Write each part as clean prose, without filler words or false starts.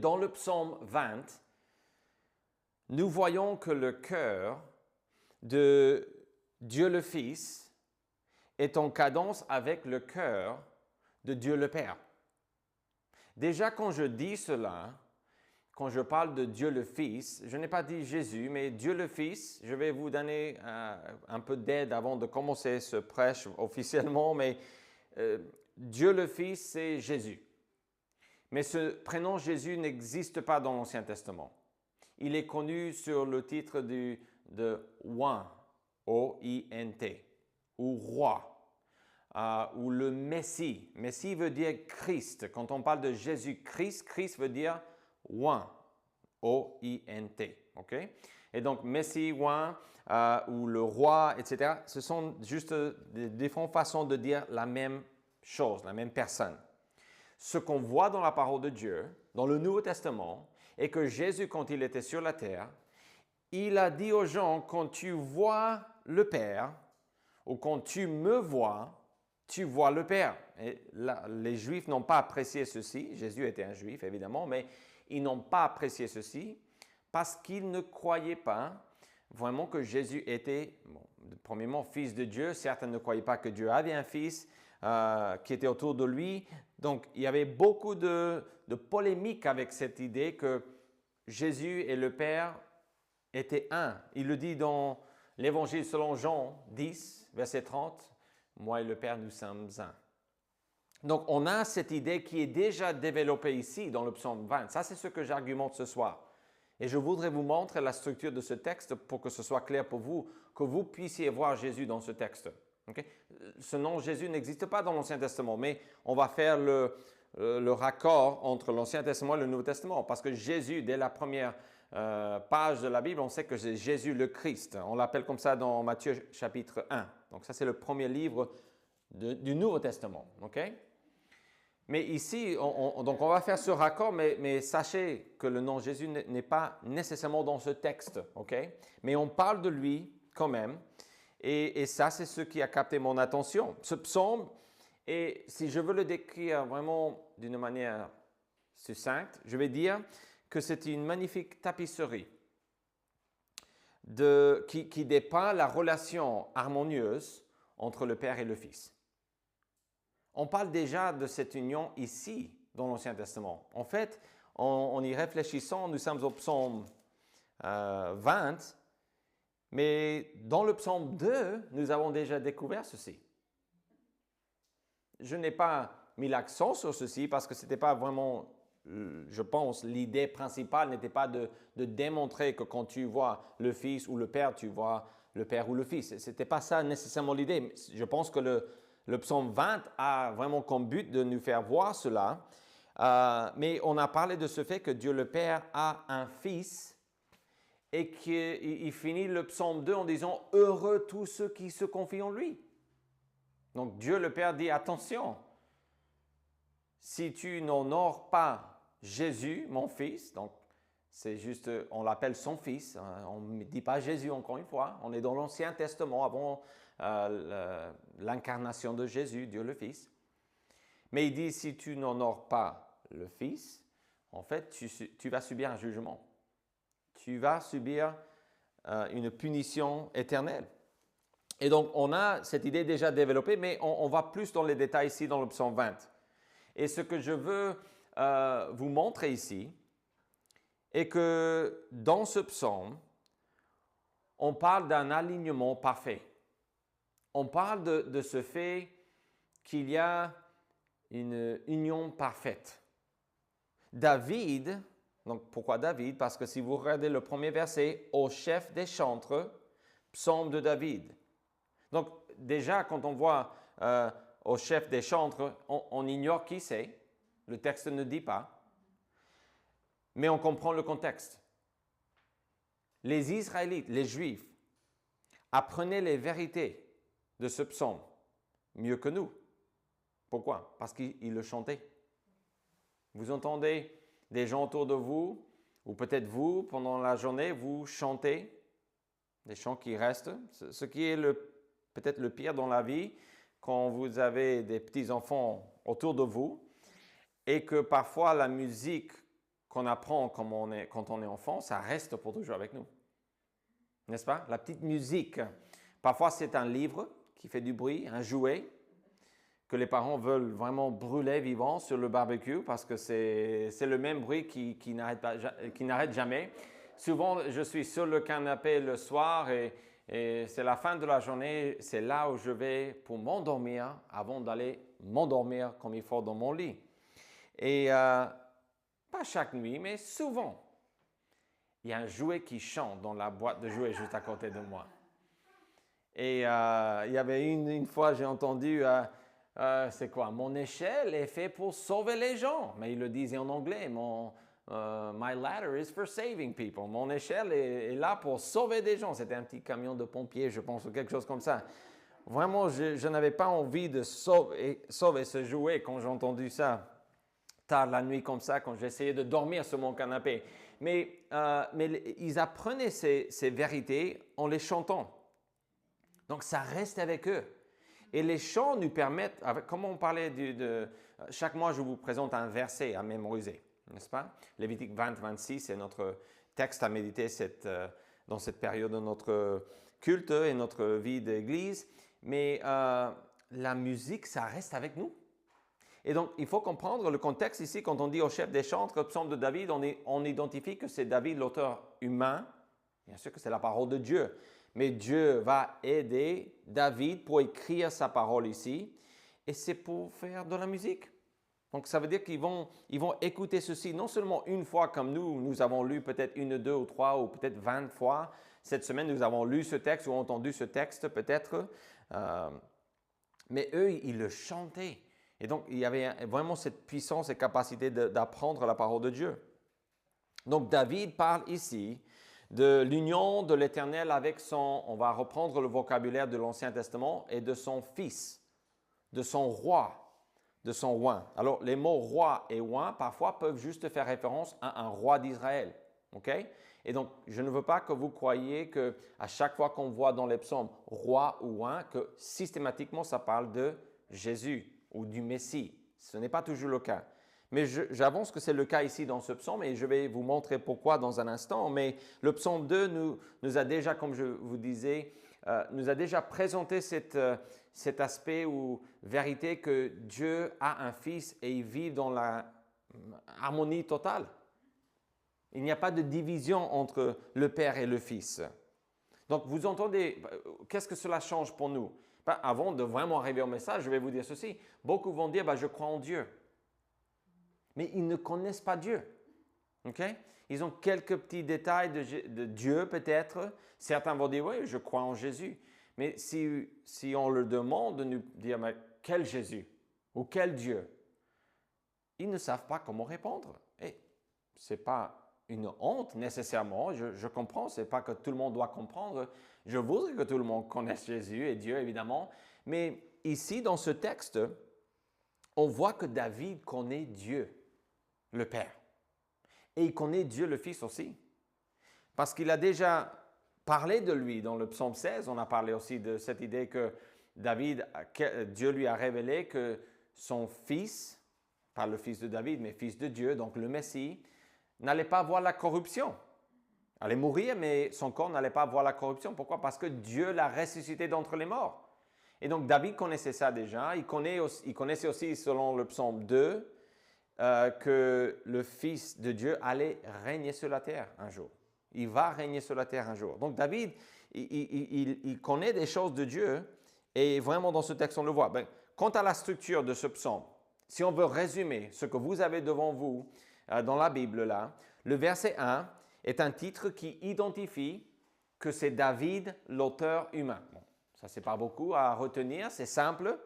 Dans le psaume 20, nous voyons que le cœur de Dieu le Fils est en cadence avec le cœur de Dieu le Père. Déjà, quand je dis cela, quand je parle de Dieu le Fils, je n'ai pas dit Jésus, mais Dieu le Fils. Je vais vous donner un peu d'aide avant de commencer ce prêche officiellement, mais Dieu le Fils, c'est Jésus. Mais ce prénom Jésus n'existe pas dans l'Ancien Testament. Il est connu sur le titre de Oint, O-I-N-T, ou roi, ou le Messie. Messie veut dire Christ. Quand on parle de Jésus-Christ, Christ veut dire Oint, O-I-N-T. Okay? Et donc, Messie, Oint, ou le roi, etc., ce sont juste des différentes façons de dire la même chose, la même personne. Ce qu'on voit dans la parole de Dieu, dans le Nouveau Testament, est que Jésus, quand il était sur la terre, il a dit aux gens, quand tu vois le Père, ou quand tu me vois, tu vois le Père. Et là, les Juifs n'ont pas apprécié ceci. Jésus était un Juif, évidemment, mais ils n'ont pas apprécié ceci parce qu'ils ne croyaient pas vraiment que Jésus était, premièrement, fils de Dieu. Certains ne croyaient pas que Dieu avait un fils qui était autour de lui. Donc, il y avait beaucoup de polémiques avec cette idée que Jésus et le Père étaient un. Il le dit dans l'Évangile selon Jean 10, verset 30, « Moi et le Père, nous sommes un ». Donc, on a cette idée qui est déjà développée ici dans le psaume 20. Ça, c'est ce que j'argumente ce soir. Et je voudrais vous montrer la structure de ce texte pour que ce soit clair pour vous, que vous puissiez voir Jésus dans ce texte. Okay? Ce nom Jésus n'existe pas dans l'Ancien Testament, mais on va faire le raccord entre l'Ancien Testament et le Nouveau Testament. Parce que Jésus, dès la première page de la Bible, on sait que c'est Jésus le Christ. On l'appelle comme ça dans Matthieu chapitre 1. Donc ça, c'est le premier livre du Nouveau Testament. Okay? Mais ici, donc on va faire ce raccord, mais sachez que le nom Jésus n'est pas nécessairement dans ce texte. Okay? Mais on parle de lui quand même. Et ça, c'est ce qui a capté mon attention. Ce psaume, et si je veux le décrire vraiment d'une manière succincte, je vais dire que c'est une magnifique tapisserie qui dépeint la relation harmonieuse entre le Père et le Fils. On parle déjà de cette union ici, dans l'Ancien Testament. En fait, en y réfléchissant, nous sommes au psaume 20, mais dans le psaume 2, nous avons déjà découvert ceci. Je n'ai pas mis l'accent sur ceci parce que ce n'était pas vraiment, je pense, l'idée principale n'était pas de démontrer que quand tu vois le Fils ou le Père, tu vois le Père ou le Fils. Ce n'était pas ça nécessairement l'idée. Je pense que le psaume 20 a vraiment comme but de nous faire voir cela. Mais on a parlé de ce fait que Dieu le Père a un Fils et qu'il finit le psaume 2 en disant « Heureux tous ceux qui se confient en lui ». Donc Dieu le Père dit « Attention, si tu n'honores pas Jésus, mon Fils », donc c'est juste, on l'appelle son Fils, on ne dit pas Jésus encore une fois, on est dans l'Ancien Testament avant l'incarnation de Jésus, Dieu le Fils. Mais il dit « Si tu n'honores pas le Fils, en fait, tu vas subir un jugement. » Tu vas subir une punition éternelle. Et donc, on a cette idée déjà développée, mais on va plus dans les détails ici dans le psaume 20. Et ce que je veux vous montrer ici est que dans ce psaume, on parle d'un alignement parfait. On parle de ce fait qu'il y a une union parfaite. David, donc pourquoi David? Parce que si vous regardez le premier verset, au chef des chantres, psaume de David. Donc déjà, quand on voit au chef des chantres, on ignore qui c'est. Le texte ne dit pas. Mais on comprend le contexte. Les Israélites, les Juifs, apprenaient les vérités de ce psaume mieux que nous. Pourquoi? Parce qu'ils le chantaient. Vous entendez des gens autour de vous, ou peut-être vous, pendant la journée, vous chantez des chants qui restent. Ce qui est peut-être le pire dans la vie, quand vous avez des petits-enfants autour de vous, et que parfois la musique qu'on apprend quand on est enfant, ça reste pour toujours avec nous. N'est-ce pas? La petite musique. Parfois, c'est un livre qui fait du bruit, un jouet que les parents veulent vraiment brûler vivant sur le barbecue parce que c'est le même bruit qui n'arrête jamais. Souvent, je suis sur le canapé le soir et c'est la fin de la journée. C'est là où je vais pour m'endormir avant d'aller m'endormir comme il faut dans mon lit. Et pas chaque nuit, mais souvent, il y a un jouet qui chante dans la boîte de jouets juste à côté de moi. Et il y avait une fois, j'ai entendu, c'est quoi? Mon échelle est faite pour sauver les gens. Mais il le disait en anglais, my ladder is for saving people. Mon échelle est là pour sauver des gens. C'était un petit camion de pompiers, je pense, ou quelque chose comme ça. Vraiment, je n'avais pas envie de sauver ce jouet quand j'ai entendu ça tard la nuit comme ça, quand j'essayais de dormir sur mon canapé. Mais ils apprenaient ces vérités en les chantant. Donc, ça reste avec eux. Et les chants nous permettent, comme on parlait chaque mois, je vous présente un verset à mémoriser, n'est-ce pas? Lévitique 20-26, c'est notre texte à méditer dans cette période de notre culte et notre vie d'église. Mais la musique, ça reste avec nous. Et donc, il faut comprendre le contexte ici. Quand on dit au chef des chantres, psaume de David, on identifie que c'est David l'auteur humain. Bien sûr que c'est la parole de Dieu. Mais Dieu va aider David pour écrire sa parole ici. Et c'est pour faire de la musique. Donc, ça veut dire qu'ils vont écouter ceci non seulement une fois comme nous avons lu peut-être 1, 2 ou 3 ou peut-être 20 fois. Cette semaine, nous avons lu ce texte ou entendu ce texte peut-être. Mais eux, ils le chantaient. Et donc, il y avait vraiment cette puissance et capacité d'apprendre la parole de Dieu. Donc, David parle ici de l'union de l'Éternel avec on va reprendre le vocabulaire de l'Ancien Testament, et de son fils, de son roi, de son oint. Alors, les mots roi et oint, parfois, peuvent juste faire référence à un roi d'Israël. OK? Et donc, je ne veux pas que vous croyiez qu'à chaque fois qu'on voit dans les psaumes roi ou oint, que systématiquement, ça parle de Jésus ou du Messie. Ce n'est pas toujours le cas. Mais j'avance que c'est le cas ici dans ce psaume et je vais vous montrer pourquoi dans un instant. Mais le psaume 2 nous a déjà, comme je vous disais, nous a déjà présenté cet aspect ou vérité que Dieu a un fils et ils vivent dans la harmonie totale. Il n'y a pas de division entre le Père et le Fils. Donc, vous entendez, qu'est-ce que cela change pour nous? Avant de vraiment arriver au message, je vais vous dire ceci. Beaucoup vont dire, je crois en Dieu. Mais ils ne connaissent pas Dieu. Okay? Ils ont quelques petits détails de Dieu peut-être. Certains vont dire, oui, je crois en Jésus. Mais si on leur demande de nous dire, mais quel Jésus ou quel Dieu? Ils ne savent pas comment répondre. Et ce n'est pas une honte nécessairement, je comprends, ce n'est pas que tout le monde doit comprendre. Je voudrais que tout le monde connaisse Jésus et Dieu, évidemment. Mais ici, dans ce texte, on voit que David connaît Dieu, le Père. Et il connaît Dieu, le Fils aussi. Parce qu'il a déjà parlé de lui dans le psaume 16. On a parlé aussi de cette idée que Dieu lui a révélé que son fils, pas le fils de David, mais fils de Dieu, donc le Messie, n'allait pas voir la corruption. Il allait mourir, mais son corps n'allait pas voir la corruption. Pourquoi? Parce que Dieu l'a ressuscité d'entre les morts. Et donc, David connaissait ça déjà. Il connaissait aussi, selon le psaume 2, que le Fils de Dieu allait régner sur la terre un jour. Il va régner sur la terre un jour. Donc, David, il connaît des choses de Dieu. Et vraiment, dans ce texte, on le voit. Quant à la structure de ce psaume, si on veut résumer ce que vous avez devant vous, dans la Bible, là, le verset 1 est un titre qui identifie que c'est David, l'auteur humain. Bon, ça, c'est pas beaucoup à retenir, c'est simple.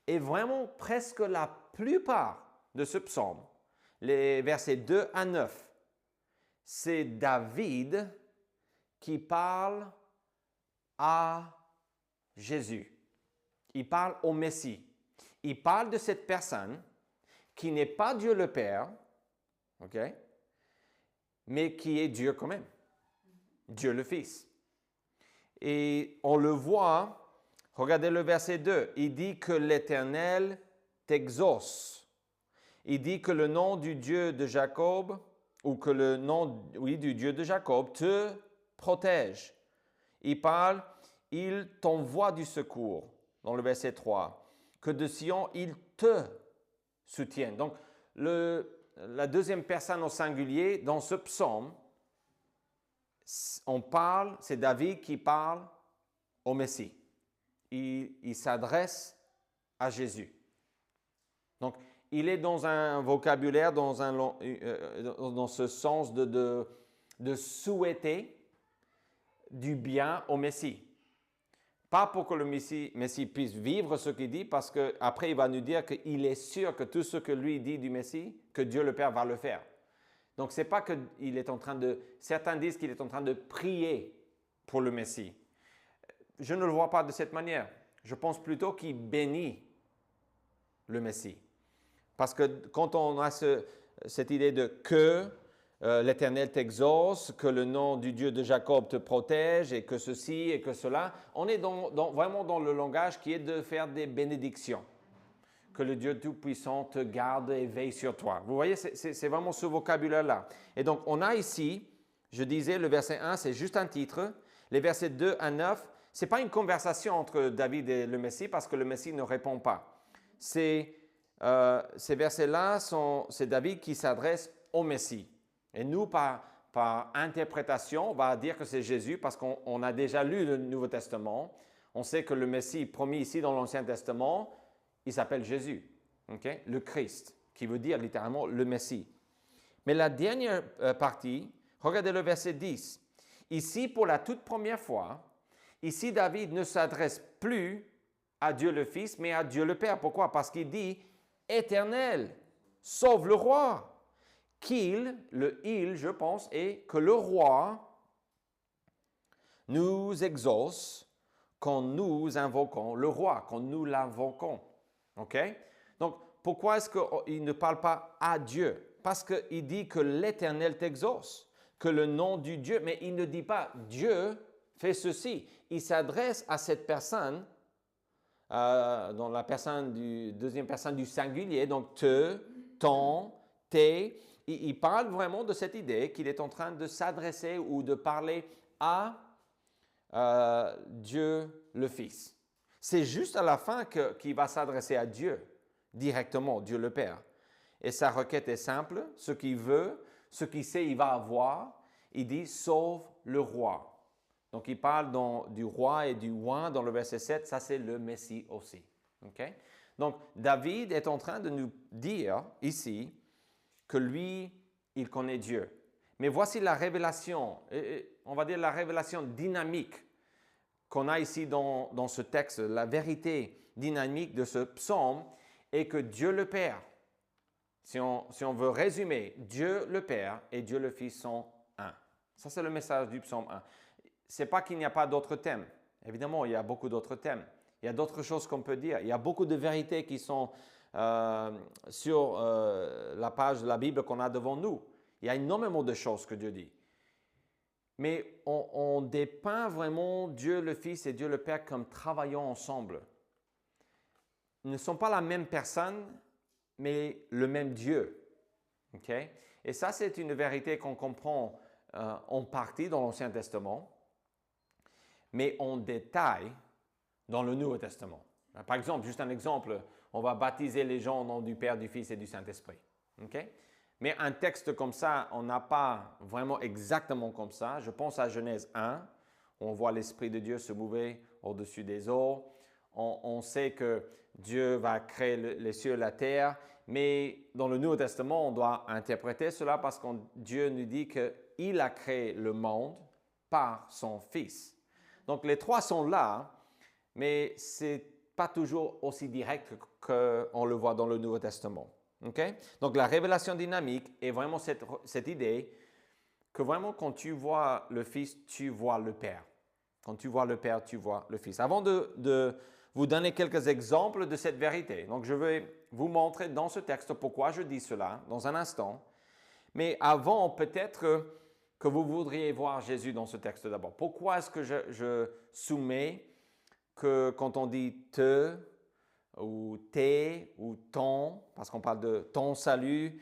Et vraiment, presque la plupart de ce psaume, les versets 2 à 9, c'est David qui parle à Jésus. Il parle au Messie. Il parle de cette personne qui n'est pas Dieu le Père, OK? Mais qui est Dieu quand même. Dieu le Fils. Et on le voit, regardez le verset 2, il dit que l'Éternel t'exauce. Il dit que le nom du Dieu de Jacob, ou que le nom, oui, du Dieu de Jacob te protège. Il parle, il t'envoie du secours, dans le verset 3. Que de Sion, il te soutienne. Donc, la deuxième personne au singulier, dans ce psaume, on parle, c'est David qui parle au Messie. Il s'adresse à Jésus. Donc, il est dans un vocabulaire, dans ce sens de souhaiter du bien au Messie. Pas pour que le Messie puisse vivre ce qu'il dit, parce qu'après, il va nous dire qu'il est sûr que tout ce que lui dit du Messie, que Dieu le Père va le faire. Donc, ce n'est pas qu'il est en train de... Certains disent qu'il est en train de prier pour le Messie. Je ne le vois pas de cette manière. Je pense plutôt qu'il bénit le Messie. Parce que quand on a cette idée de que l'Éternel t'exauce, que le nom du Dieu de Jacob te protège et que ceci et que cela, on est vraiment dans le langage qui est de faire des bénédictions. Que le Dieu Tout-Puissant te garde et veille sur toi. Vous voyez, c'est vraiment ce vocabulaire-là. Et donc, on a ici, je disais, le verset 1, c'est juste un titre. Les versets 2 à 9, ce n'est pas une conversation entre David et le Messie parce que le Messie ne répond pas. Ces versets-là, c'est David qui s'adresse au Messie. Et nous, par interprétation, on va dire que c'est Jésus parce qu'on a déjà lu le Nouveau Testament. On sait que le Messie promis ici dans l'Ancien Testament, il s'appelle Jésus, okay? Le Christ, qui veut dire littéralement le Messie. Mais la dernière partie, regardez le verset 10. Ici, pour la toute première fois, ici David ne s'adresse plus à Dieu le Fils, mais à Dieu le Père. Pourquoi? Parce qu'il dit « Éternel, sauve le roi ». Je pense, est que le roi nous exauce quand nous invoquons le roi, quand nous l'invoquons. OK? Donc, pourquoi est-ce qu'il ne parle pas à Dieu? Parce qu'il dit que l'Éternel t'exauce, que le nom du Dieu, mais il ne dit pas Dieu fait ceci. Il s'adresse à cette personne, dans la deuxième personne du singulier, donc te, ton, tes. Il parle vraiment de cette idée qu'il est en train de s'adresser ou de parler à Dieu le Fils. C'est juste à la fin qu'il va s'adresser à Dieu directement, Dieu le Père. Et sa requête est simple, ce qu'il veut, ce qu'il sait il va avoir. Il dit « sauve le roi ». Donc il parle du roi et du oint dans le verset 7, ça c'est le Messie aussi. Okay? Donc David est en train de nous dire ici que lui, il connaît Dieu. Mais voici la révélation, on va dire la révélation dynamique qu'on a ici dans ce texte, la vérité dynamique de ce psaume est que Dieu le Père, si on veut résumer, Dieu le Père et Dieu le Fils sont un. Ça, c'est le message du psaume 1. Ce n'est pas qu'il n'y a pas d'autres thèmes. Évidemment, il y a beaucoup d'autres thèmes. Il y a d'autres choses qu'on peut dire. Il y a beaucoup de vérités qui sont sur la page de la Bible qu'on a devant nous. Il y a énormément de choses que Dieu dit. Mais on dépeint vraiment Dieu le Fils et Dieu le Père comme travaillant ensemble. Ils ne sont pas la même personne, mais le même Dieu. Okay? Et ça, c'est une vérité qu'on comprend en partie dans l'Ancien Testament, mais en détail dans le Nouveau Testament. Par exemple, juste un exemple, on va baptiser les gens au nom du Père, du Fils et du Saint-Esprit. Okay? Mais un texte comme ça, on n'a pas vraiment exactement comme ça. Je pense à Genèse 1, où on voit l'Esprit de Dieu se mouver au-dessus des eaux. On sait que Dieu va créer les cieux et la terre, mais dans le Nouveau Testament, on doit interpréter cela parce que Dieu nous dit qu'il a créé le monde par son Fils. Donc les trois sont là, mais ce n'est pas toujours aussi direct qu'on le voit dans le Nouveau Testament. Okay? Donc la révélation dynamique est vraiment cette idée que vraiment quand tu vois le Fils, tu vois le Père. Quand tu vois le Père, tu vois le Fils. Avant de vous donner quelques exemples de cette vérité, donc je vais vous montrer dans ce texte pourquoi je dis cela dans un instant. Mais avant, peut-être que vous voudriez voir Jésus dans ce texte d'abord. Pourquoi est-ce que je soumets que quand on dit « te » ou « tes » ou « ton », parce qu'on parle de « ton salut »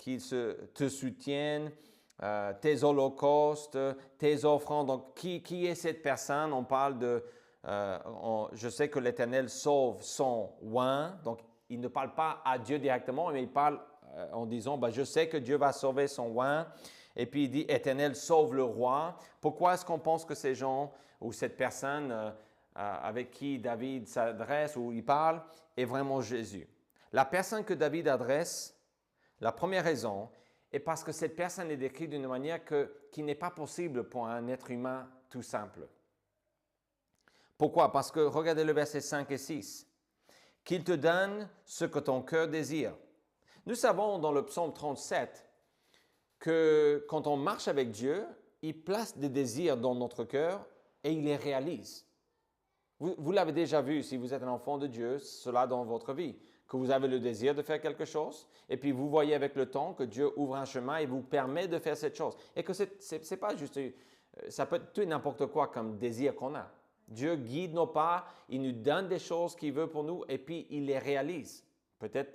qu'il te soutienne, tes holocaustes, tes offrandes. Donc, qui est cette personne? On parle de, je sais que l'Éternel sauve son oint. Donc, il ne parle pas à Dieu directement, mais il parle en disant, je sais que Dieu va sauver son oint. Et puis, il dit, Éternel, sauve le roi. Pourquoi est-ce qu'on pense que ces gens ou cette personne avec qui David s'adresse ou il parle est vraiment Jésus? La personne que David adresse, la première raison, est parce que cette personne est décrite d'une manière qui n'est pas possible pour un être humain tout simple. Pourquoi? Parce que regardez le verset 5 et 6. « Qu'il te donne ce que ton cœur désire. » Nous savons dans le psaume 37 que quand on marche avec Dieu, il place des désirs dans notre cœur et il les réalise. Vous l'avez déjà vu si vous êtes un enfant de Dieu, cela dans votre vie, que vous avez le désir de faire quelque chose et puis vous voyez avec le temps que Dieu ouvre un chemin et vous permet de faire cette chose. Et que c'est pas juste, ça peut être tout et n'importe quoi comme désir qu'on a. Dieu guide nos pas, il nous donne des choses qu'il veut pour nous et puis il les réalise. Peut-être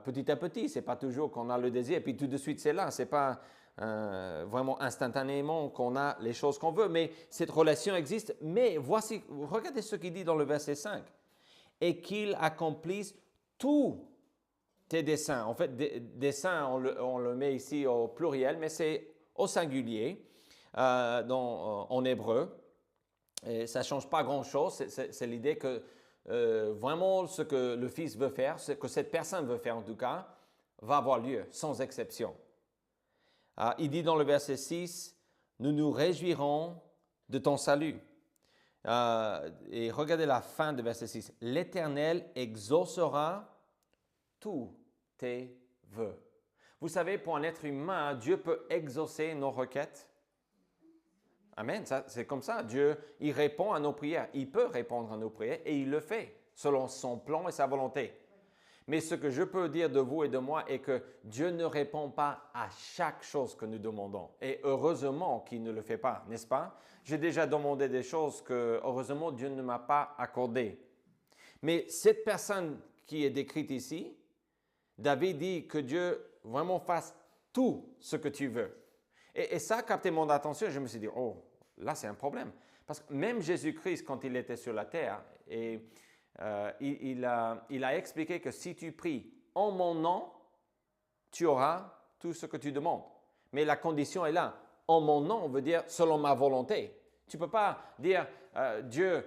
petit à petit, ce n'est pas toujours qu'on a le désir et puis tout de suite c'est là. Ce n'est pas vraiment instantanément qu'on a les choses qu'on veut, mais cette relation existe. Mais voici, regardez ce qu'il dit dans le verset 5. « Et qu'il accomplisse tous tes desseins. » En fait, desseins, on le met ici au pluriel, mais c'est au singulier en hébreu. Et ça ne change pas grand-chose. C'est l'idée que vraiment ce que le Fils veut faire, ce que cette personne veut faire en tout cas, va avoir lieu, sans exception. Il dit dans le verset 6, « Nous nous réjouirons de ton salut. » Et regardez la fin de verset 6. « L'Éternel exaucera tous tes vœux. » Vous savez, pour un être humain, Dieu peut exaucer nos requêtes. Amen, c'est comme ça. Dieu, il répond à nos prières. Il peut répondre à nos prières et il le fait selon son plan et sa volonté. Mais ce que je peux dire de vous et de moi est que Dieu ne répond pas à chaque chose que nous demandons. Et heureusement qu'il ne le fait pas, n'est-ce pas? J'ai déjà demandé des choses que heureusement Dieu ne m'a pas accordées. Mais cette personne qui est décrite ici, David dit que Dieu vraiment fasse tout ce que tu veux. Et ça a capté mon attention. Je me suis dit, oh, là c'est un problème. Parce que même Jésus-Christ, quand il était sur la terre, il a expliqué que si tu pries en mon nom, tu auras tout ce que tu demandes. Mais la condition est là. En mon nom veut dire selon ma volonté. Tu ne peux pas dire, Dieu,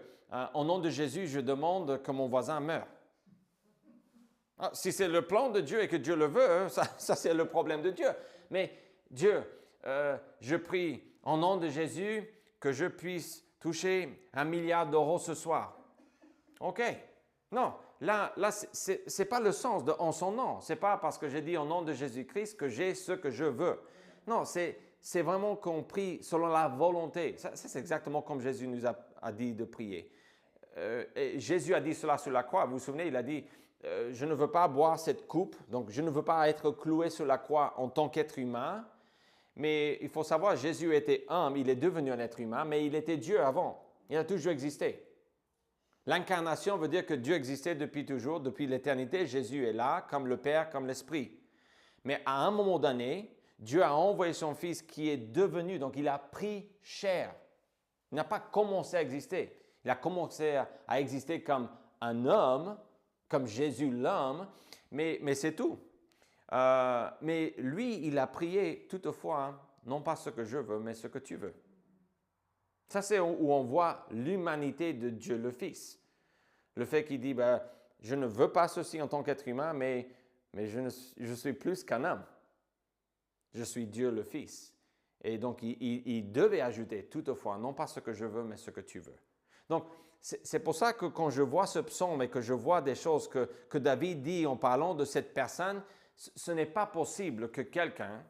au nom de Jésus, je demande que mon voisin meure. Si c'est le plan de Dieu et que Dieu le veut, ça c'est le problème de Dieu. Mais Dieu, je prie en nom de Jésus que je puisse toucher 1 milliard d'euros ce soir. OK. Non, là ce n'est pas le sens de en son nom. Ce n'est pas parce que j'ai dit au nom de Jésus-Christ que j'ai ce que je veux. Non, c'est vraiment qu'on prie selon la volonté. Ça c'est exactement comme Jésus nous a dit de prier. Et Jésus a dit cela sur la croix. Vous vous souvenez, il a dit, je ne veux pas boire cette coupe, donc je ne veux pas être cloué sur la croix en tant qu'être humain. Mais il faut savoir, Jésus était homme, il est devenu un être humain, mais il était Dieu avant. Il a toujours existé. L'incarnation veut dire que Dieu existait depuis toujours, depuis l'éternité. Jésus est là, comme le Père, comme l'Esprit. Mais à un moment donné, Dieu a envoyé son Fils qui est devenu, donc il a pris chair. Il n'a pas commencé à exister. Il a commencé à exister comme un homme, comme Jésus l'homme, mais c'est tout. Mais lui, il a prié toutefois, non pas ce que je veux, mais ce que tu veux. Ça, c'est où on voit l'humanité de Dieu le Fils. Le fait qu'il dit, je ne veux pas ceci en tant qu'être humain, mais je suis plus qu'un homme. Je suis Dieu le Fils. Et donc, il devait ajouter toutefois, non pas ce que je veux, mais ce que tu veux. Donc, c'est pour ça que quand je vois ce psaume et que je vois des choses que David dit en parlant de cette personne, ce n'est pas possible que quelqu'un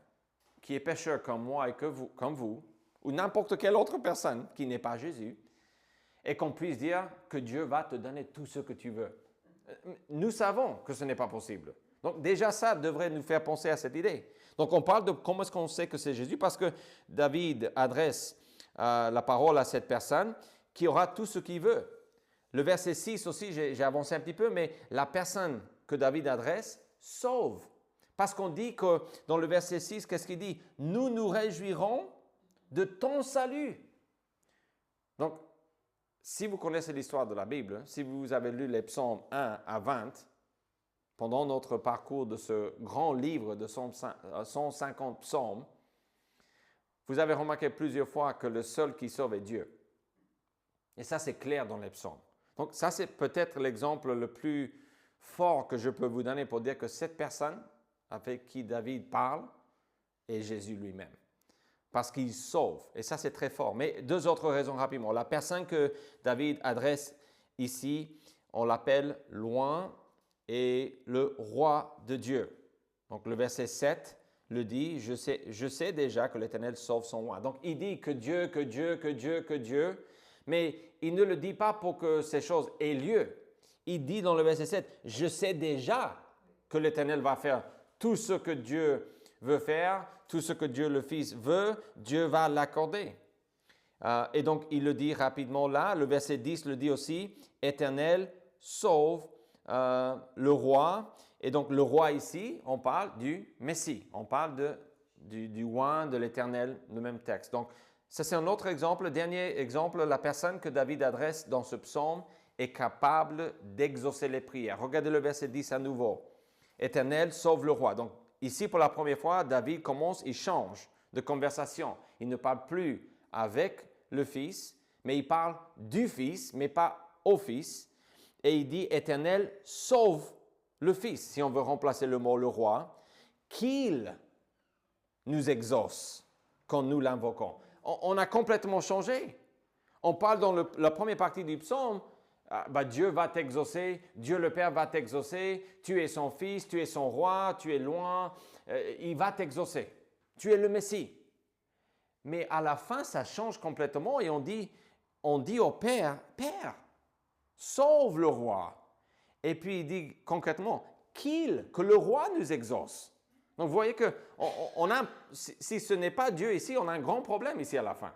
qui est pécheur comme moi et comme vous, ou n'importe quelle autre personne qui n'est pas Jésus, et qu'on puisse dire que Dieu va te donner tout ce que tu veux. Nous savons que ce n'est pas possible. Donc déjà ça devrait nous faire penser à cette idée. Donc on parle de comment est-ce qu'on sait que c'est Jésus, parce que David adresse la parole à cette personne qui aura tout ce qu'il veut. Le verset 6 aussi, j'ai avancé un petit peu, mais la personne que David adresse sauve. Parce qu'on dit que dans le verset 6, qu'est-ce qu'il dit? Nous nous réjouirons de ton salut. Donc, si vous connaissez l'histoire de la Bible, si vous avez lu les psaumes 1 à 20, pendant notre parcours de ce grand livre de 150 psaumes, vous avez remarqué plusieurs fois que le seul qui sauve est Dieu. Et ça, c'est clair dans les psaumes. Donc, ça, c'est peut-être l'exemple le plus fort que je peux vous donner pour dire que cette personne avec qui David parle est Jésus lui-même. Parce qu'il sauve. Et ça, c'est très fort. Mais deux autres raisons rapidement. La personne que David adresse ici, on l'appelle loin et le roi de Dieu. Donc, le verset 7 le dit, je sais déjà que l'Éternel sauve son roi. Donc, il dit que Dieu, que Dieu, que Dieu, que Dieu, mais il ne le dit pas pour que ces choses aient lieu. Il dit dans le verset 7, je sais déjà que l'Éternel va faire tout ce que Dieu veut faire, tout ce que Dieu le Fils veut, Dieu va l'accorder. Et donc, il le dit rapidement là, le verset 10 le dit aussi, Éternel sauve le roi. Et donc, le roi ici, on parle du Messie. On parle du oint de l'Éternel, le même texte. Donc, ça c'est un autre exemple. Dernier exemple, la personne que David adresse dans ce psaume est capable d'exaucer les prières. Regardez le verset 10 à nouveau. Éternel, sauve le roi. Donc, ici, pour la première fois, David il change de conversation. Il ne parle plus avec le Fils, mais il parle du Fils, mais pas au Fils. Et il dit, Éternel, sauve le Fils, si on veut remplacer le mot le roi, qu'il nous exauce quand nous l'invoquons. On a complètement changé. On parle dans la première partie du psaume, Dieu va t'exaucer, Dieu le Père va t'exaucer, tu es son Fils, tu es son roi, tu es loin, il va t'exaucer. Tu es le Messie. Mais à la fin, ça change complètement et on dit au Père, Père, sauve le roi. Et puis il dit concrètement, que le roi nous exauce. Donc vous voyez que si ce n'est pas Dieu ici, on a un grand problème ici à la fin.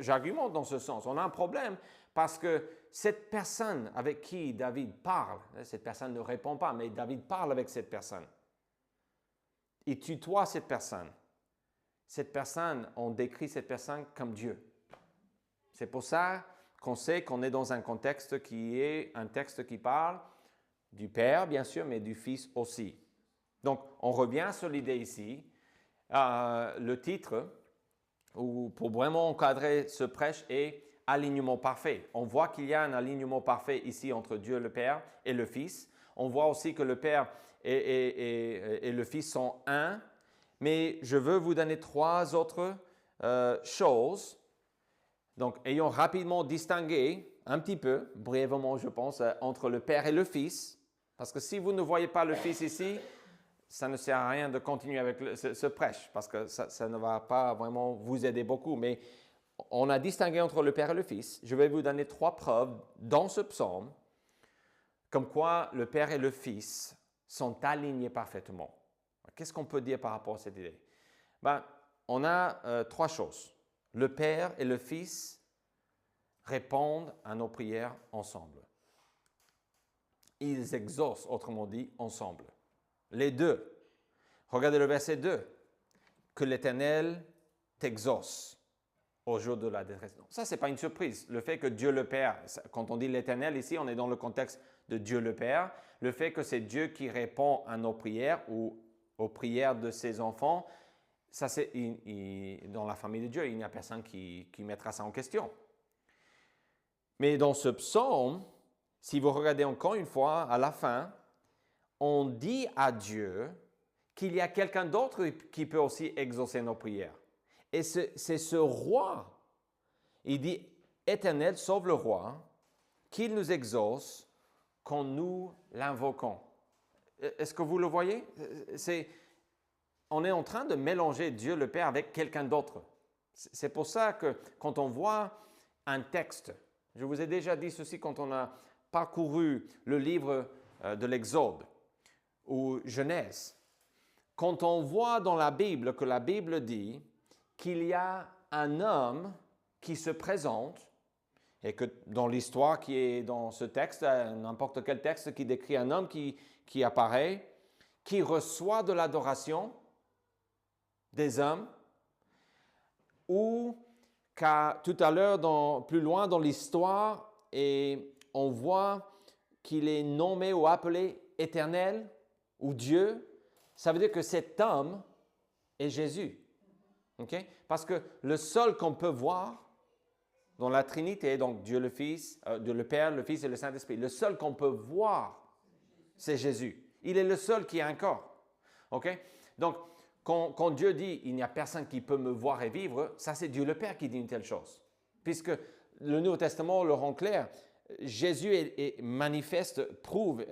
J'argumente dans ce sens. On a un problème parce que cette personne avec qui David parle, cette personne ne répond pas, mais David parle avec cette personne. Il tutoie cette personne. Cette personne, on décrit cette personne comme Dieu. C'est pour ça qu'on sait qu'on est dans un contexte qui est un texte qui parle du Père, bien sûr, mais du Fils aussi. Donc, on revient sur l'idée ici. Le titre, pour vraiment encadrer ce prêche, est « Alignement parfait ». On voit qu'il y a un alignement parfait ici entre Dieu le Père et le Fils. On voit aussi que le Père et le Fils sont un. Mais je veux vous donner trois autres choses. Donc, ayons rapidement distingué un petit peu, brièvement je pense, entre le Père et le Fils. Parce que si vous ne voyez pas le Fils ici, ça ne sert à rien de continuer avec ce prêche, parce que ça ne va pas vraiment vous aider beaucoup. Mais on a distingué entre le Père et le Fils. Je vais vous donner trois preuves dans ce psaume, comme quoi le Père et le Fils sont alignés parfaitement. Qu'est-ce qu'on peut dire par rapport à cette idée? On a trois choses. Le Père et le Fils répondent à nos prières ensemble. Ils exaucent, autrement dit, ensemble. Les deux. Regardez le verset 2. Que l'Éternel t'exauce au jour de la détresse. Ça, ce n'est pas une surprise. Le fait que Dieu le Père, quand on dit l'Éternel ici, on est dans le contexte de Dieu le Père. Le fait que c'est Dieu qui répond à nos prières ou aux prières de ses enfants, ça c'est dans la famille de Dieu, il n'y a personne qui mettra ça en question. Mais dans ce psaume, si vous regardez encore une fois à la fin, on dit à Dieu qu'il y a quelqu'un d'autre qui peut aussi exaucer nos prières. Et c'est ce roi. Il dit, Éternel, sauve le roi, qu'il nous exauce quand nous l'invoquons. Est-ce que vous le voyez? On est en train de mélanger Dieu le Père avec quelqu'un d'autre. C'est pour ça que quand on voit un texte, je vous ai déjà dit ceci quand on a parcouru le livre de l'Exode ou Genèse, quand on voit dans la Bible que la Bible dit qu'il y a un homme qui se présente et que dans l'histoire qui est dans ce texte, n'importe quel texte qui décrit un homme qui apparaît, qui reçoit de l'adoration des hommes, ou car tout à l'heure, plus loin dans l'histoire, et on voit qu'il est nommé ou appelé Éternel ou Dieu, ça veut dire que cet homme est Jésus. Okay? Parce que le seul qu'on peut voir dans la Trinité, donc Dieu le Fils, Dieu le Père, le Fils et le Saint-Esprit, le seul qu'on peut voir, c'est Jésus. Il est le seul qui a un corps. Okay? Donc, quand Dieu dit « il n'y a personne qui peut me voir et vivre », ça c'est Dieu le Père qui dit une telle chose. Puisque le Nouveau Testament le rend clair, Jésus est manifeste, prouve,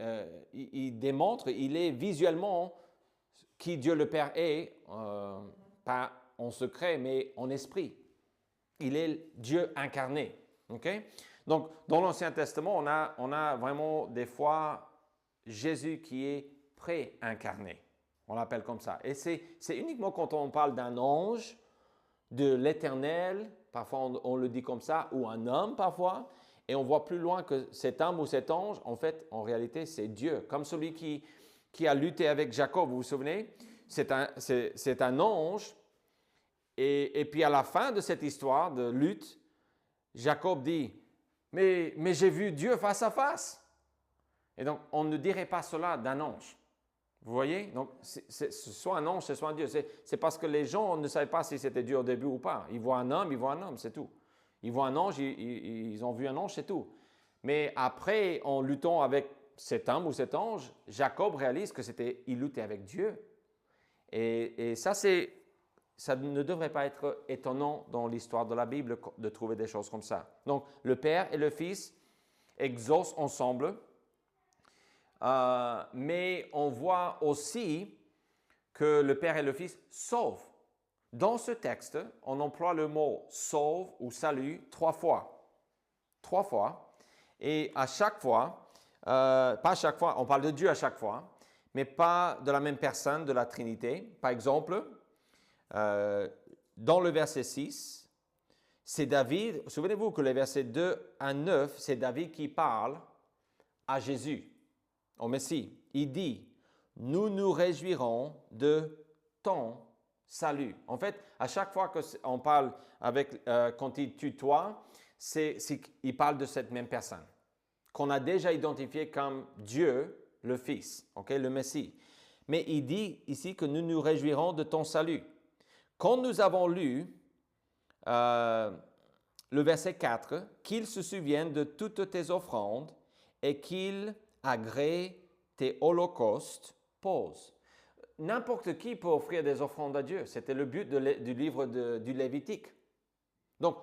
il démontre, il est visuellement qui Dieu le Père est, pas en secret, mais en esprit. Il est Dieu incarné. Okay? Donc, dans l'Ancien Testament, on a vraiment des fois Jésus qui est pré-incarné. On l'appelle comme ça. Et c'est uniquement quand on parle d'un ange, de l'Éternel, parfois on le dit comme ça, ou un homme parfois, et on voit plus loin que cet homme ou cet ange, en fait, en réalité, c'est Dieu. Comme celui qui a lutté avec Jacob, vous vous souvenez? C'est un ange. Et puis à la fin de cette histoire de lutte, Jacob dit, mais j'ai vu Dieu face à face. Et donc, on ne dirait pas cela d'un ange. Vous voyez? Donc, c'est soit un ange, c'est soit un Dieu. C'est parce que les gens ne savaient pas si c'était Dieu au début ou pas. Ils voient un homme, c'est tout. Ils voient un ange, ils ont vu un ange, c'est tout. Mais après, en luttant avec cet homme ou cet ange, Jacob réalise que il luttait avec Dieu. Et ça ne devrait pas être étonnant dans l'histoire de la Bible de trouver des choses comme ça. Donc, le Père et le Fils exaucent ensemble, mais on voit aussi que le Père et le Fils sauvent. Dans ce texte, on emploie le mot « sauve » ou « salut » 3 fois. 3 fois. Et à chaque fois, pas à chaque fois, on parle de Dieu à chaque fois, mais pas de la même personne de la Trinité. Par exemple, dans le verset 6, c'est David, souvenez-vous que les versets 2 à 9, c'est David qui parle à Jésus, au Messie. Il dit, « Nous nous réjouirons de ton salut. » En fait, à chaque fois qu'on parle quand il tutoie, il parle de cette même personne, qu'on a déjà identifié comme Dieu, le Fils, okay, le Messie. Mais il dit ici que nous nous réjouirons de ton salut. Quand nous avons lu le verset 4, qu'il se souvienne de toutes tes offrandes et qu'il agrée tes holocaustes, pause. N'importe qui peut offrir des offrandes à Dieu. C'était le but du livre du Lévitique. Donc,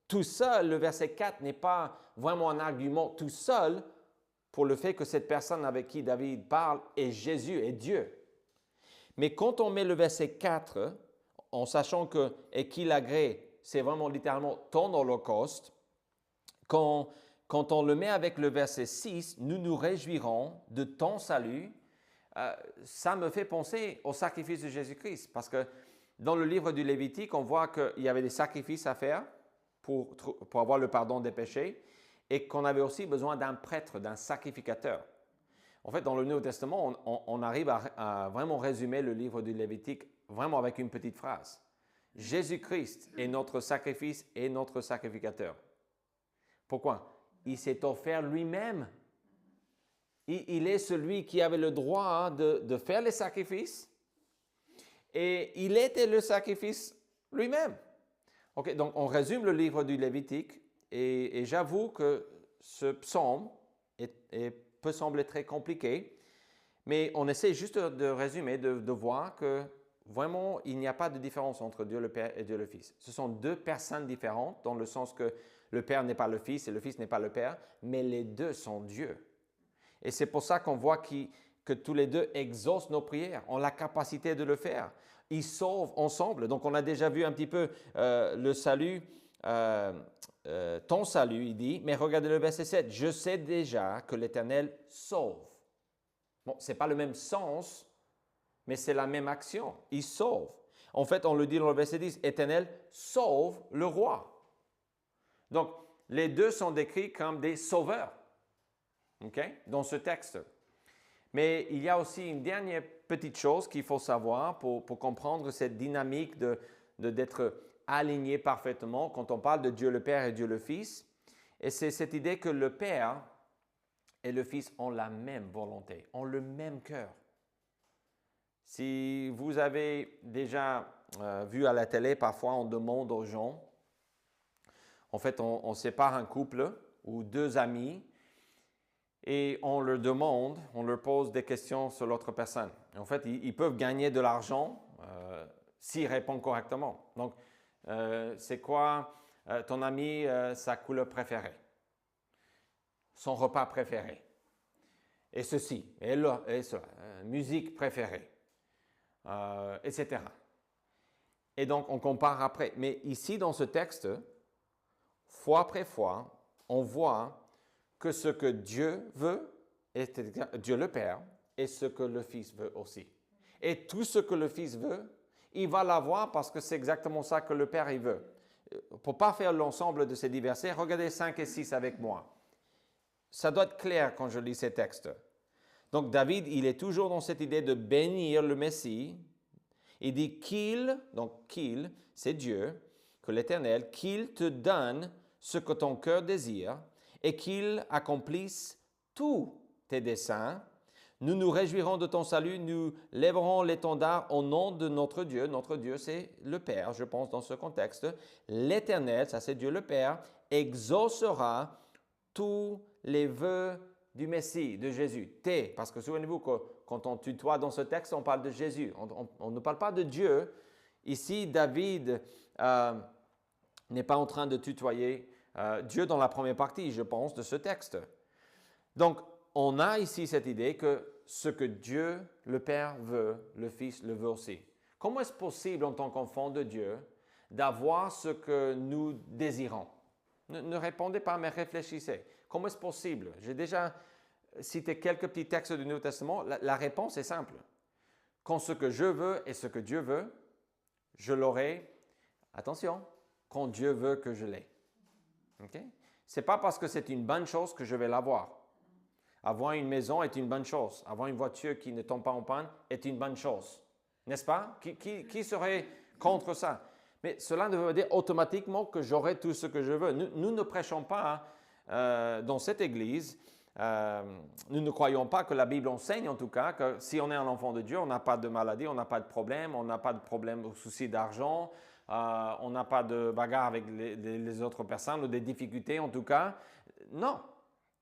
tout seul, le verset 4 n'est pas vraiment un argument tout seul pour le fait que cette personne avec qui David parle est Jésus, est Dieu. Mais quand on met le verset 4, en sachant que « et qu'il agrée », c'est vraiment littéralement « ton holocauste », quand on le met avec le verset 6, « nous nous réjouirons de ton salut », ça me fait penser au sacrifice de Jésus-Christ. Parce que dans le livre du Lévitique, on voit qu'il y avait des sacrifices à faire pour avoir le pardon des péchés et qu'on avait aussi besoin d'un prêtre, d'un sacrificateur. En fait, dans le Nouveau Testament, on arrive à vraiment résumer le livre du Lévitique vraiment avec une petite phrase. Jésus-Christ est notre sacrifice et notre sacrificateur. Pourquoi? Il s'est offert lui-même. Il est celui qui avait le droit de faire les sacrifices et il était le sacrifice lui-même. Okay, donc, on résume le livre du Lévitique et j'avoue que ce psaume peut sembler très compliqué, mais on essaie juste de résumer, de voir que vraiment, il n'y a pas de différence entre Dieu le Père et Dieu le Fils. Ce sont deux personnes différentes dans le sens que le Père n'est pas le Fils et le Fils n'est pas le Père, mais les deux sont Dieu. Et c'est pour ça qu'on voit que tous les deux exaucent nos prières, ont la capacité de le faire. Ils sauvent ensemble. Donc, on a déjà vu un petit peu le salut, ton salut, il dit. Mais regardez le verset 7. « Je sais déjà que l'Éternel sauve. » Bon, ce n'est pas le même sens, mais c'est la même action. Il sauve. En fait, on le dit dans le verset 10. « Éternel sauve le roi. » Donc, les deux sont décrits comme des sauveurs. Okay? Dans ce texte. Mais il y a aussi une dernière petite chose qu'il faut savoir pour comprendre cette dynamique d'être aligné parfaitement quand on parle de Dieu le Père et Dieu le Fils. Et c'est cette idée que le Père et le Fils ont la même volonté, ont le même cœur. Si vous avez déjà vu à la télé, parfois on demande aux gens, en fait on sépare un couple ou deux amis et on leur demande, on leur pose des questions sur l'autre personne. Et en fait, ils peuvent gagner de l'argent s'ils répondent correctement. Donc, c'est quoi ton ami, sa couleur préférée? Son repas préféré? Et ceci, et là, et cela, musique préférée, etc. Et donc, on compare après. Mais ici, dans ce texte, fois après fois, on voit que ce que Dieu veut, est Dieu le Père, et ce que le Fils veut aussi. Et tout ce que le Fils veut, il va l'avoir parce que c'est exactement ça que le Père il veut. Pour ne pas faire l'ensemble de ces divers versets, regardez 5 et 6 avec moi. Ça doit être clair quand je lis ces textes. Donc David, il est toujours dans cette idée de bénir le Messie. Il dit qu'il, c'est Dieu, que l'Éternel, qu'il te donne ce que ton cœur désire et qu'il accomplisse tous tes desseins. Nous nous réjouirons de ton salut, nous lèverons l'étendard au nom de notre Dieu. Notre Dieu, c'est le Père, je pense, dans ce contexte. L'Éternel, ça c'est Dieu le Père, exaucera tous les vœux du Messie, de Jésus. Parce que souvenez-vous que quand on tutoie dans ce texte, on parle de Jésus. On ne parle pas de Dieu. Ici, David n'est pas en train de tutoyer Dieu dans la première partie, je pense, de ce texte. Donc, on a ici cette idée que ce que Dieu, le Père, veut, le Fils le veut aussi. Comment est-ce possible en tant qu'enfant de Dieu d'avoir ce que nous désirons? Ne répondez pas, mais réfléchissez. Comment est-ce possible? J'ai déjà cité quelques petits textes du Nouveau Testament. La réponse est simple. Quand ce que je veux et ce que Dieu veut, je l'aurai, attention, quand Dieu veut que je l'ai. Okay? Ce n'est pas parce que c'est une bonne chose que je vais l'avoir. Avoir une maison est une bonne chose. Avoir une voiture qui ne tombe pas en panne est une bonne chose. N'est-ce pas? Qui serait contre ça? Mais cela ne veut pas dire automatiquement que j'aurai tout ce que je veux. Nous ne prêchons pas dans cette Église, nous ne croyons pas que la Bible enseigne en tout cas que si on est un enfant de Dieu, on n'a pas de maladie, on n'a pas de problème, on n'a pas de problème ou souci d'argent, on n'a pas de bagarre avec les autres personnes ou des difficultés en tout cas. Non.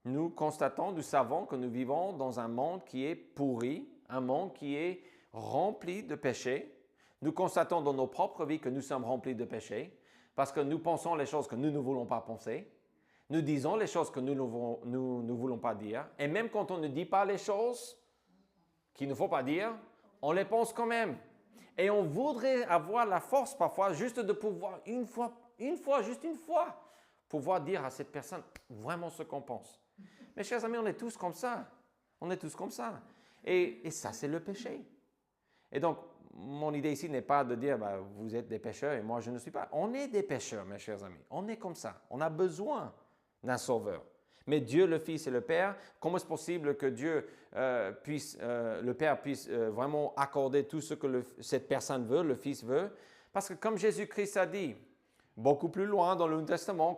Nous constatons, nous savons que nous vivons dans un monde qui est pourri, un monde qui est rempli de péchés. Nous constatons dans nos propres vies que nous sommes remplis de péchés parce que nous pensons les choses que nous ne voulons pas penser. Nous disons les choses que nous ne voulons pas dire. Et même quand on ne dit pas les choses qu'il ne faut pas dire, on les pense quand même. Et on voudrait avoir la force parfois juste de pouvoir une fois, juste une fois, pouvoir dire à cette personne vraiment ce qu'on pense. Mes chers amis, on est tous comme ça. On est tous comme ça. Et ça, c'est le péché. Et donc, mon idée ici n'est pas de dire vous êtes des pécheurs et moi je ne suis pas. On est des pécheurs, mes chers amis. On est comme ça. On a besoin d'un sauveur. Mais Dieu, le Fils et le Père, comment est-ce possible que Dieu le Père puisse vraiment accorder tout ce que cette personne veut, le Fils veut? Parce que comme Jésus-Christ a dit, beaucoup plus loin dans le Nouveau Testament,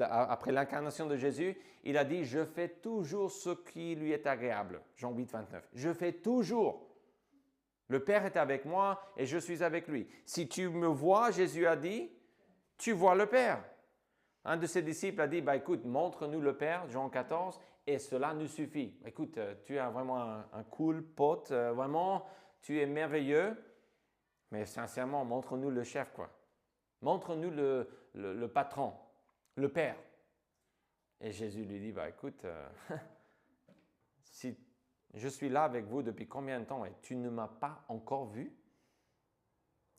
après l'incarnation de Jésus, il a dit « Je fais toujours ce qui lui est agréable ». Jean 8, 29. « Je fais toujours ». Le Père est avec moi et je suis avec lui. Si tu me vois, Jésus a dit, tu vois le Père. Un de ses disciples a dit, écoute, montre-nous le Père, Jean 14, et cela nous suffit. Écoute, tu es vraiment un cool pote, vraiment, tu es merveilleux, mais sincèrement, montre-nous le chef, quoi. Montre-nous le patron, le Père. Et Jésus lui dit, écoute, si je suis là avec vous depuis combien de temps et tu ne m'as pas encore vu?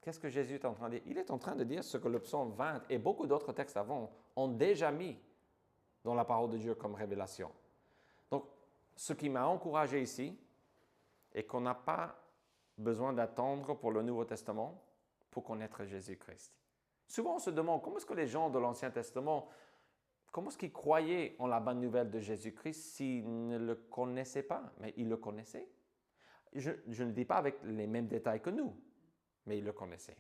Qu'est-ce que Jésus est en train de dire? Il est en train de dire ce que le psaume 20 et beaucoup d'autres textes avant ont déjà mis dans la parole de Dieu comme révélation. Donc, ce qui m'a encouragé ici est qu'on n'a pas besoin d'attendre pour le Nouveau Testament pour connaître Jésus-Christ. Souvent, on se demande comment est-ce que les gens de l'Ancien Testament Comment est-ce qu'ils croyaient en la bonne nouvelle de Jésus-Christ s'ils ne le connaissaient pas? Mais ils le connaissaient. Je ne dis pas avec les mêmes détails que nous, mais ils le connaissaient.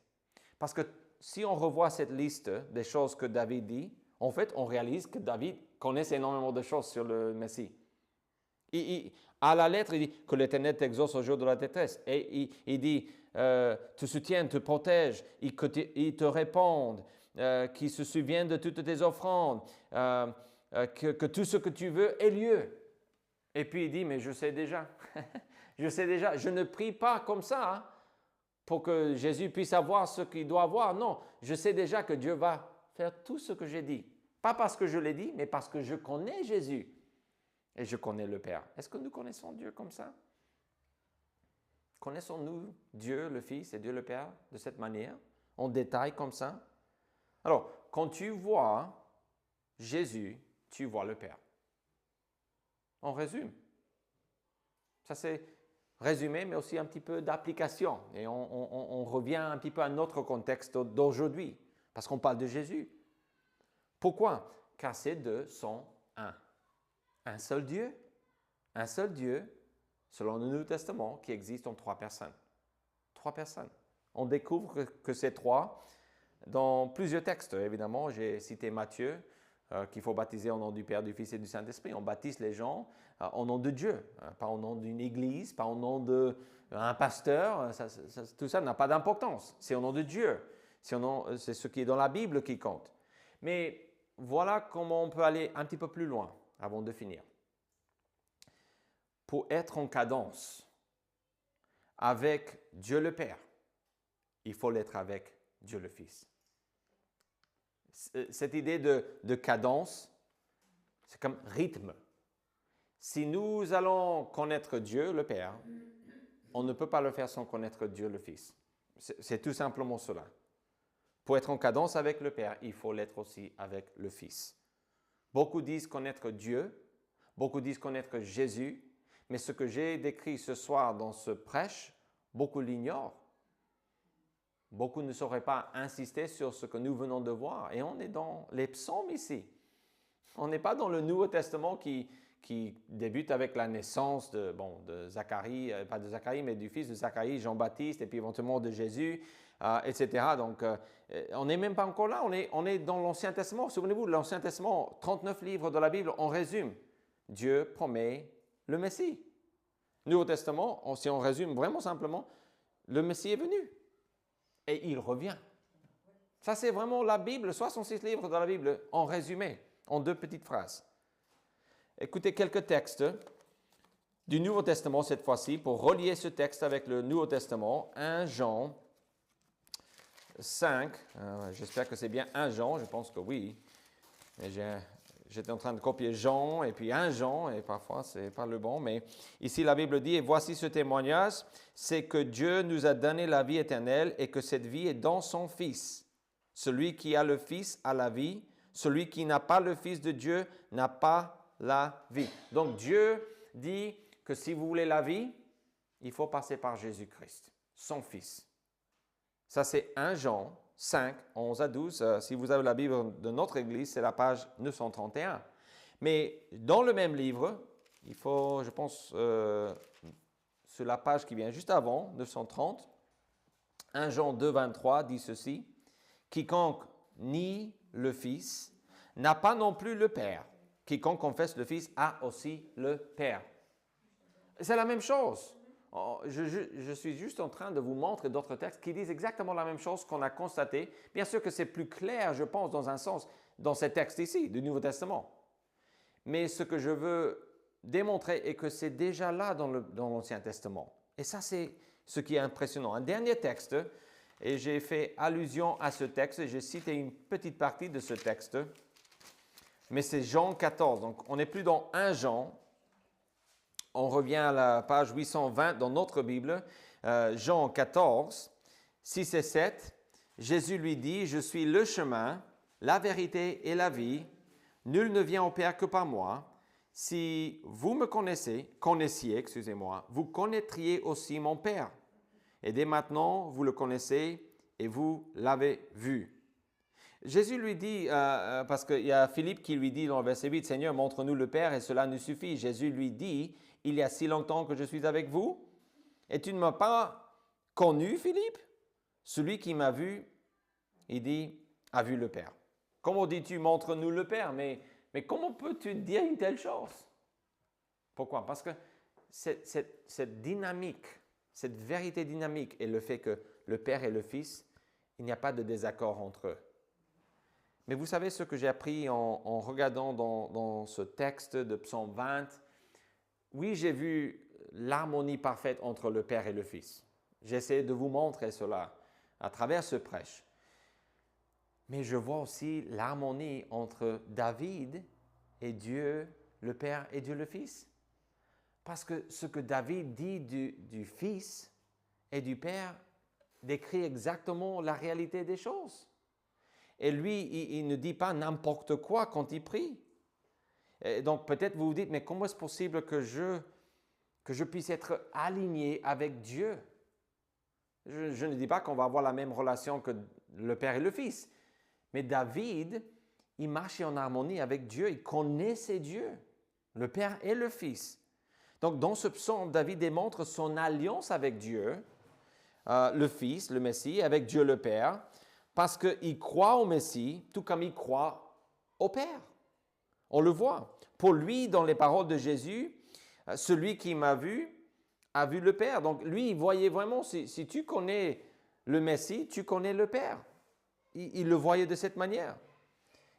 Parce que si on revoit cette liste des choses que David dit, en fait, on réalise que David connaissait énormément de choses sur le Messie. À la lettre, il dit que l'Éternel t'exauce au jour de la détresse. Et il dit, te soutienne, te protège, il te réponde, qu'il se souvienne de toutes tes offrandes, que tout ce que tu veux ait lieu. Et puis il dit, mais je sais déjà, je sais déjà, je ne prie pas comme ça hein, pour que Jésus puisse avoir ce qu'il doit avoir. Non, je sais déjà que Dieu va faire tout ce que j'ai dit. Pas parce que je l'ai dit, mais parce que je connais Jésus. Et je connais le Père. Est-ce que nous connaissons Dieu comme ça? Connaissons-nous Dieu le Fils et Dieu le Père de cette manière, en détail comme ça? Alors, quand tu vois Jésus, tu vois le Père. On résume. Ça c'est résumé, mais aussi un petit peu d'application. Et on revient un petit peu à notre contexte d'aujourd'hui, parce qu'on parle de Jésus. Pourquoi? Car ces deux sont un. Un seul Dieu, selon le Nouveau Testament, qui existe en trois personnes. Trois personnes. On découvre que ces trois, dans plusieurs textes, évidemment, j'ai cité Matthieu, qu'il faut baptiser au nom du Père, du Fils et du Saint-Esprit. On baptise les gens au nom de Dieu, pas au nom d'une église, pas au nom d'un pasteur. Tout ça n'a pas d'importance. C'est au nom de Dieu. C'est ce qui est dans la Bible qui compte. Mais voilà comment on peut aller un petit peu plus loin avant de finir. Pour être en cadence avec Dieu le Père, il faut l'être avec Dieu le Fils. Cette idée de cadence, c'est comme rythme. Si nous allons connaître Dieu le Père, on ne peut pas le faire sans connaître Dieu le Fils. C'est tout simplement cela. Pour être en cadence avec le Père, il faut l'être aussi avec le Fils. Beaucoup disent connaître Dieu, beaucoup disent connaître Jésus, mais ce que j'ai décrit ce soir dans ce prêche, beaucoup l'ignorent. Beaucoup ne sauraient pas insister sur ce que nous venons de voir. Et on est dans les psaumes ici. On n'est pas dans le Nouveau Testament qui débute avec la naissance de Zacharie, pas de Zacharie, mais du fils de Zacharie, Jean-Baptiste, et puis éventuellement de Jésus, etc. Donc, on n'est même pas encore là. On est dans l'Ancien Testament. Souvenez-vous, l'Ancien Testament, 39 livres de la Bible, on résume. Dieu promet le Messie. Nouveau Testament, si on résume vraiment simplement, le Messie est venu. Et il revient. Ça, c'est vraiment la Bible, 66 livres de la Bible, en résumé, en deux petites phrases. Écoutez quelques textes du Nouveau Testament cette fois-ci, pour relier ce texte avec le Nouveau Testament. 1 Jean 5, j'espère que c'est bien 1 Jean, je pense que oui. Mais j'étais en train de copier Jean et puis 1 Jean, et parfois ce n'est pas le bon, mais ici la Bible dit, et voici ce témoignage, c'est que Dieu nous a donné la vie éternelle et que cette vie est dans son Fils. Celui qui a le Fils a la vie, celui qui n'a pas le Fils de Dieu n'a pas la vie. Donc Dieu dit que si vous voulez la vie, il faut passer par Jésus-Christ, son Fils. Ça c'est 1 Jean 5, 11 à 12. Si vous avez la Bible de notre Église, c'est la page 931. Mais dans le même livre, il faut, je pense, sur la page qui vient juste avant, 930, 1 Jean 2, 23 dit ceci, « Quiconque nie le Fils n'a pas non plus le Père. Quiconque confesse le Fils a aussi le Père. » C'est la même chose. Je suis juste en train de vous montrer d'autres textes qui disent exactement la même chose qu'on a constaté. Bien sûr que c'est plus clair, je pense, dans un sens, dans ces textes ici, du Nouveau Testament. Mais ce que je veux démontrer est que c'est déjà là dans l'Ancien Testament. Et ça, c'est ce qui est impressionnant. Un dernier texte, et j'ai fait allusion à ce texte, j'ai cité une petite partie de ce texte, mais c'est Jean 14. Donc, on n'est plus dans 1 Jean. On revient à la page 820 dans notre Bible, Jean 14, 6 et 7. Jésus lui dit, « Je suis le chemin, la vérité et la vie. Nul ne vient au Père que par moi. Si vous me connaissiez, vous connaîtriez aussi mon Père. Et dès maintenant, vous le connaissez et vous l'avez vu. Jésus lui dit, parce qu'il y a Philippe qui lui dit dans le verset 8, Seigneur, montre-nous le Père et cela nous suffit. Jésus lui dit, il y a si longtemps que je suis avec vous et tu ne m'as pas connu, Philippe? Celui qui m'a vu, il dit, a vu le Père. Comment dis-tu, montre-nous le Père? Mais comment peux-tu dire une telle chose? Pourquoi? Parce que cette dynamique, cette vérité dynamique et le fait que le Père et le Fils, il n'y a pas de désaccord entre eux. Mais vous savez ce que j'ai appris en regardant dans ce texte de Psaume 20? Oui, j'ai vu l'harmonie parfaite entre le Père et le Fils. J'essaie de vous montrer cela à travers ce prêche. Mais je vois aussi l'harmonie entre David et Dieu le Père et Dieu le Fils. Parce que ce que David dit du Fils et du Père décrit exactement la réalité des choses. Et lui, il ne dit pas n'importe quoi quand il prie. Et donc peut-être vous vous dites, mais comment est-ce possible que je puisse être aligné avec Dieu? Je ne dis pas qu'on va avoir la même relation que le Père et le Fils. Mais David, il marchait en harmonie avec Dieu, il connaissait Dieu, le Père et le Fils. Donc dans ce psaume, David démontre son alliance avec Dieu, le Fils, le Messie, avec Dieu le Père, parce qu'il croit au Messie, tout comme il croit au Père. On le voit. Pour lui, dans les paroles de Jésus, celui qui m'a vu a vu le Père. Donc lui, il voyait vraiment, si tu connais le Messie, tu connais le Père. Il le voyait de cette manière.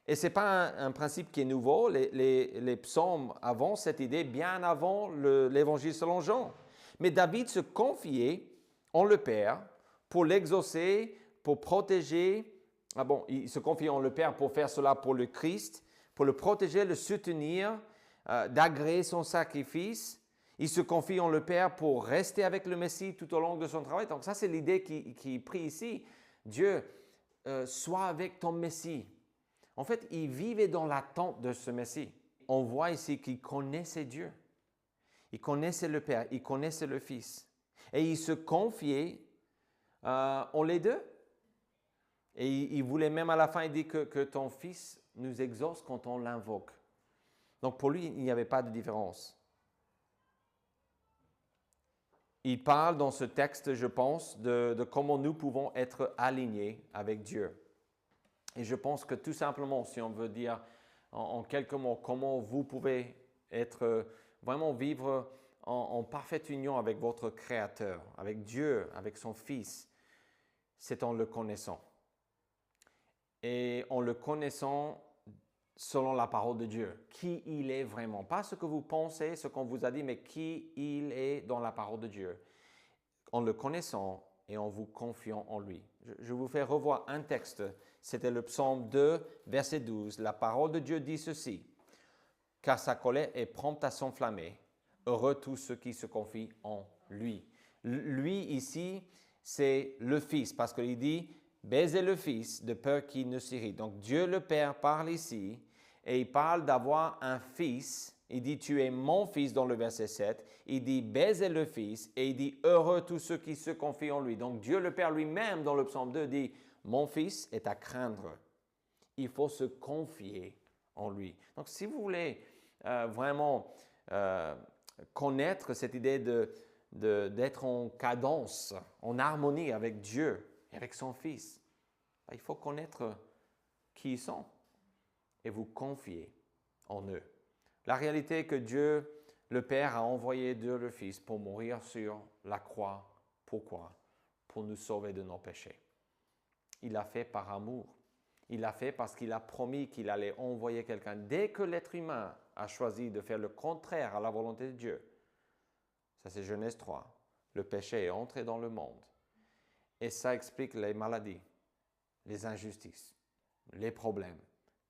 Et ce n'est pas un principe qui est nouveau. Les psaumes avancent cette idée bien avant l'évangile selon Jean. Mais David se confiait en le Père pour l'exaucer, pour protéger. Il se confiait en le Père pour faire cela pour le Christ, pour le protéger, le soutenir, d'agréer son sacrifice. Il se confie en le Père pour rester avec le Messie tout au long de son travail. Donc ça, c'est l'idée qui est prise ici. Dieu, sois avec ton Messie. En fait, il vivait dans l'attente de ce Messie. On voit ici qu'il connaissait Dieu. Il connaissait le Père, il connaissait le Fils. Et il se confiait en les deux. Et il voulait même à la fin, il dit que ton Fils nous exauce quand on l'invoque. Donc pour lui, il n'y avait pas de différence. Il parle dans ce texte, je pense, de comment nous pouvons être alignés avec Dieu. Et je pense que tout simplement, si on veut dire en quelques mots, comment vous pouvez être, vraiment vivre en parfaite union avec votre Créateur, avec Dieu, avec son Fils, c'est en le connaissant. Et en le connaissant selon la parole de Dieu, qui il est vraiment. Pas ce que vous pensez, ce qu'on vous a dit, mais qui il est dans la parole de Dieu. En le connaissant et en vous confiant en lui. Je vous fais revoir un texte. C'était le psaume 2, verset 12. La parole de Dieu dit ceci. « Car sa colère est prompte à s'enflammer. Heureux tous ceux qui se confient en lui. » Lui ici, c'est le Fils, parce qu'il dit « baisez le Fils de peur qu'il ne s'irrite ». Donc Dieu le Père parle ici et il parle d'avoir un Fils. Il dit « tu es mon Fils » dans le verset 7. Il dit « baisez le Fils » et il dit « heureux tous ceux qui se confient en lui ». Donc Dieu le Père lui-même dans le psaume 2 dit « mon Fils est à craindre ». Il faut se confier en lui. Donc si vous voulez vraiment connaître cette idée d'être en cadence, en harmonie avec Dieu et avec son Fils, il faut connaître qui ils sont et vous confier en eux. La réalité est que Dieu, le Père, a envoyé Dieu le Fils pour mourir sur la croix. Pourquoi? Pour nous sauver de nos péchés. Il l'a fait par amour. Il l'a fait parce qu'il a promis qu'il allait envoyer quelqu'un. Dès que l'être humain a choisi de faire le contraire à la volonté de Dieu, ça c'est Genèse 3, le péché est entré dans le monde. Et ça explique les maladies, les injustices, les problèmes,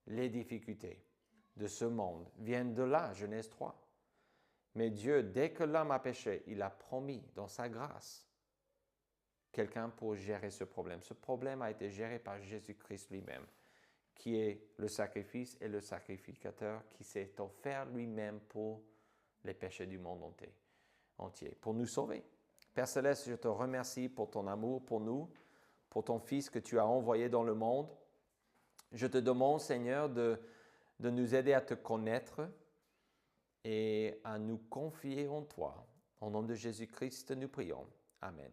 les difficultés de ce monde viennent de là, Genèse 3. Mais Dieu, dès que l'homme a péché, il a promis dans sa grâce quelqu'un pour gérer ce problème. Ce problème a été géré par Jésus-Christ lui-même, qui est le sacrifice et le sacrificateur qui s'est offert lui-même pour les péchés du monde entier, pour nous sauver. Père Céleste, je te remercie pour ton amour pour nous, pour ton Fils que tu as envoyé dans le monde. Je te demande, Seigneur, de nous aider à te connaître et à nous confier en toi. Au nom de Jésus-Christ, nous prions. Amen.